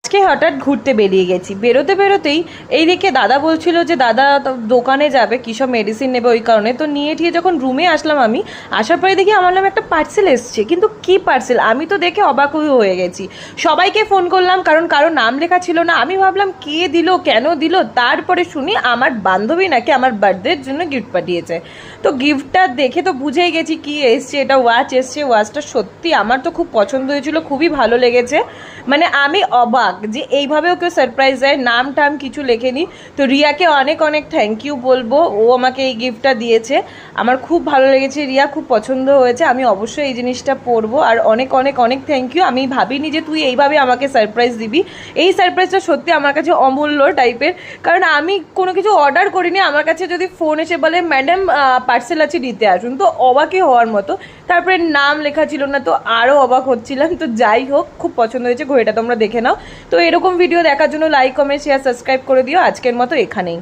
আজকে হঠাৎ ঘুরতে বেরিয়ে গেছি, বেরোতে বেরোতেই এইদিকে দাদা বলছিল যে দাদা দোকানে যাবে, কী সব মেডিসিন নেবে ওই কারণে। তো নিয়ে ঠিয়ে যখন রুমে আসলাম, আমি আসার পরে দেখি আমার নামে একটা পার্সেল এসছে। কিন্তু কি পার্সেল, আমি তো দেখে অবাক হয়ে গেছি। সবাইকে ফোন করলাম, কারণ কারো নাম লেখা ছিল না। আমি ভাবলাম কে দিল, কেন দিল, তারপরে শুনি আমার বান্ধবী নাকি আমার বার্থডের জন্য গিফট পাঠিয়েছে। তো গিফটটা দেখে তো বুঝেই গেছি কি এসছে। এটা ওয়াচ এসছে। ওয়াচটা সত্যি আমার তো খুব পছন্দ হয়েছিল, খুবই ভালো লেগেছে। মানে আমি অবাক যে এইভাবেও কেউ সারপ্রাইজ দেয়, নাম টাম কিছু লেখেনি। তো রিয়াকে অনেক অনেক থ্যাংক ইউ বলবো, ও আমাকে এই গিফটটা দিয়েছে। আমার খুব ভালো লেগেছে, রিয়া খুব পছন্দ হয়েছে। আমি অবশ্যই এই জিনিসটা পরবো। আর অনেক অনেক অনেক থ্যাংক ইউ। আমি ভাবিনি যে তুই এইভাবে আমাকে সারপ্রাইজ দিবি। এই সারপ্রাইজটা সত্যি আমার কাছে অমূল্য টাইপের, কারণ আমি কোনো কিছু অর্ডার করিনি। আমার কাছে যদি ফোন এসে বলে ম্যাডাম পার্সেল আছে নিতে আসুন, তো অবাকই হওয়ার মতো। তারপরে নাম লেখা ছিল না, তো আরও অবাক হচ্ছিলাম। তো যাই হোক, খুব পছন্দ হয়েছে। ঘড়িটা তোমরা দেখে নাও। তো এরকম ভিডিও দেখার জন্য লাইক, কমেন্ট, শেয়ার, সাবস্ক্রাইব করে দিও। আজকের মতো এখানেই।